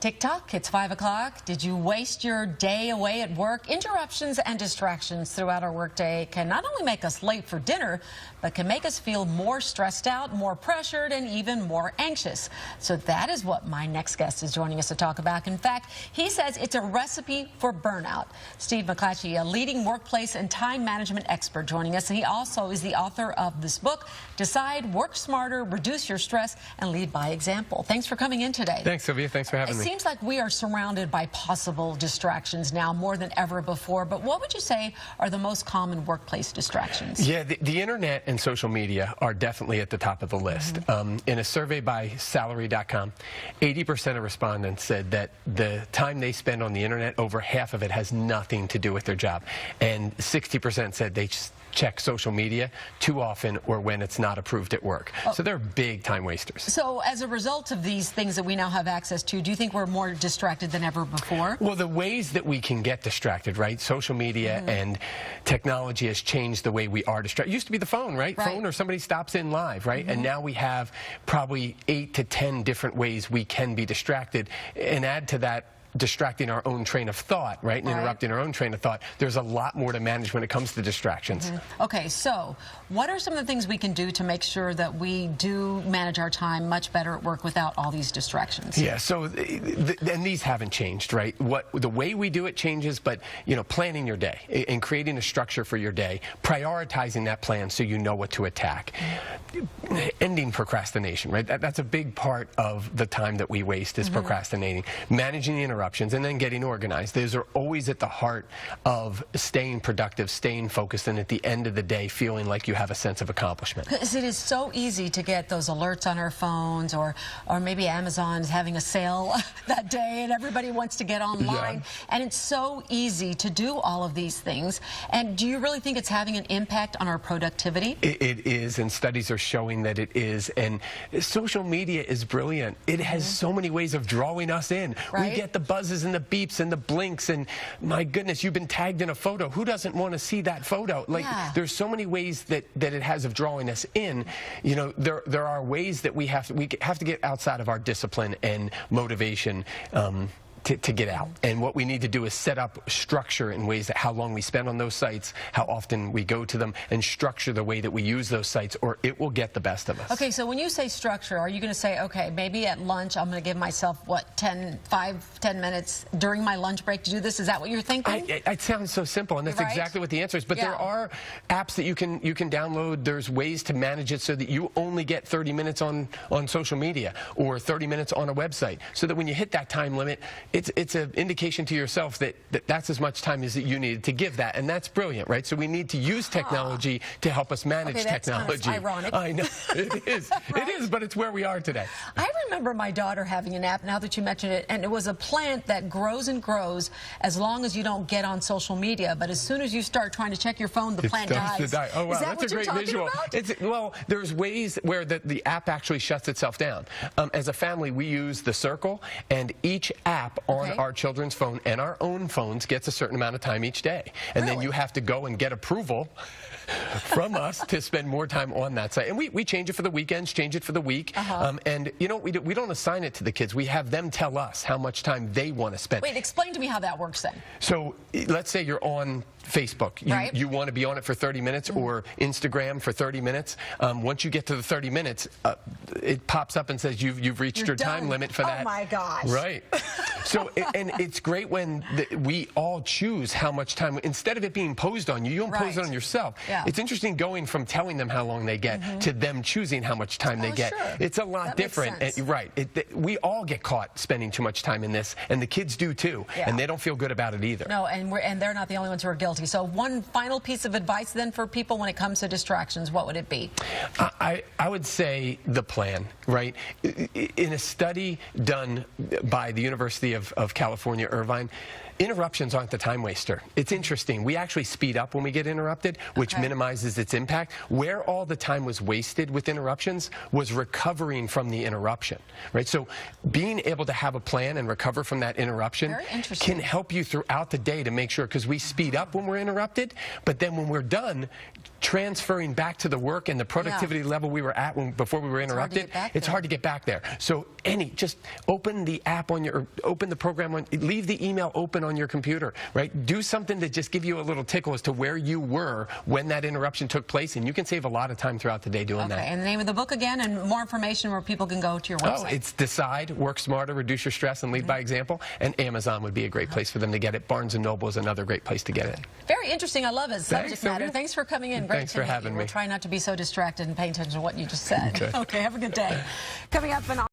Tick-tock, it's 5 o'clock. Did you waste your day away at work? Interruptions and distractions throughout our workday can not only make us late for dinner, but can make us feel more stressed out, more pressured, and even more anxious. So that is what my next guest is joining us to talk about. In fact, he says it's a recipe for burnout. Steve McClatchy, a leading workplace and time management expert, joining us. And he also is the author of this book, Decide, Work Smarter, Reduce Your Stress, and Lead by Example. Thanks for coming in today. Thanks, Sylvia. Thanks for having me. It seems like we are surrounded by possible distractions now more than ever before, but what would you say are the most common workplace distractions? Yeah, the internet and social media are definitely at the top of the list. In a survey by Salary.com, 80% of respondents said that the time they spend on the internet, over half of it has nothing to do with their job. And 60% said they check social media too often or when it's not approved at work. So they're big time wasters. So as a result of these things that we now have access to, do you think we're more distracted than ever before? Well, the ways that we can get distracted, right? Social media and technology has changed the way we are distracted. It used to be the phone, right? Phone or somebody stops in live, right? And now we have probably 8 to 10 different ways we can be distracted. And add to that, distracting our own train of thought, right? And interrupting our own train of thought. There's a lot more to manage when it comes to distractions. Okay, so what are some of the things we can do to make sure that we do manage our time much better at work without all these distractions? Yeah, so and these haven't changed, right? The way we do it changes, but you know, planning your day and creating a structure for your day, prioritizing that plan so you know what to attack. Ending procrastination, right? That's a big part of the time that we waste is procrastinating. Managing the interruptions and then getting organized. Those are always at the heart of staying productive, staying focused, and at the end of the day feeling like you have a sense of accomplishment. Because it is so easy to get those alerts on our phones, or maybe Amazon's having a sale that day and everybody wants to get online. And it's so easy to do all of these things. And do you really think it's having an impact on our productivity? It is, and studies are showing that it is. And social media is brilliant. It has so many ways of drawing us in. We get the buzzes and the beeps and the blinks, and my goodness, you've been tagged in a photo. Who doesn't want to see that photo? Like, there's so many ways that it has of drawing us in. You know, there are ways that we have to get outside of our discipline and motivation to get out. And what we need to do is set up structure in ways that how long we spend on those sites, how often we go to them, and structure the way that we use those sites, or it will get the best of us. Okay, so when you say structure, are you going to say, okay, maybe at lunch I'm going to give myself, what, 5-10 minutes during my lunch break to do this? Is that what you're thinking? It sounds so simple, and that's exactly what the answer is. But there are apps that you can download. There's ways to manage it so that you only get 30 minutes on social media or 30 minutes on a website, so that when you hit that time limit, it's an indication to yourself that that's as much time as you needed to give that, and that's brilliant, right? So we need to use technology to help us manage technology. Kind of ironic. I know, it is. It is, but it's where we are today. I remember my daughter having an app, now that you mention it, and it was a plant that grows and grows as long as you don't get on social media, but as soon as you start trying to check your phone, the plant dies. Oh, wow, is that that's a great visual. Well, there's ways where the app actually shuts itself down. As a family, we use the circle, and each app on our children's phone and our own phones gets a certain amount of time each day. And then you have to go and get approval from us to spend more time on that site. And we change it for the weekends, change it for the week. And you know, we don't assign it to the kids. We have them tell us how much time they want to spend. Wait, explain to me how that works then. So let's say you're on Facebook. You want to be on it for 30 minutes or Instagram for 30 minutes. Once you get to the 30 minutes, it pops up and says you've reached your time limit for that. Oh my gosh. Right. So, and it's great when we all choose how much time, instead of it being imposed on you, you impose it on yourself. It's interesting going from telling them how long they get to them choosing how much time they get. It's a lot different. We all get caught spending too much time in this, and the kids do too, and they don't feel good about it either. No, and they're not the only ones who are guilty. So one final piece of advice then for people when it comes to distractions, what would it be? I would say the plan, right? In a study done by the University of of California, Irvine. Interruptions aren't the time waster. It's interesting. We actually speed up when we get interrupted, which minimizes its impact. Where all the time was wasted with interruptions was recovering from the interruption, right? So being able to have a plan and recover from that interruption can help you throughout the day to make sure, because we speed up when we're interrupted, but then when we're done, transferring back to the work and the productivity level we were at before we were interrupted, it's hard to get back there. So just open the app on your, open the program, leave the email open on your computer, right? Do something to just give you a little tickle as to where you were when that interruption took place, and you can save a lot of time throughout the day doing that. And the name of the book again, and more information where people can go to your website. Oh, it's Decide, Work Smarter, Reduce Your Stress, and Lead by Example. And Amazon would be a great place for them to get it. Barnes & Noble is another great place to get it. Very interesting. I love it. Subject matter. Thanks for coming in. Thanks for having me. We'll try not to be so distracted and pay attention to what you just said. Okay, have a good day. Coming up in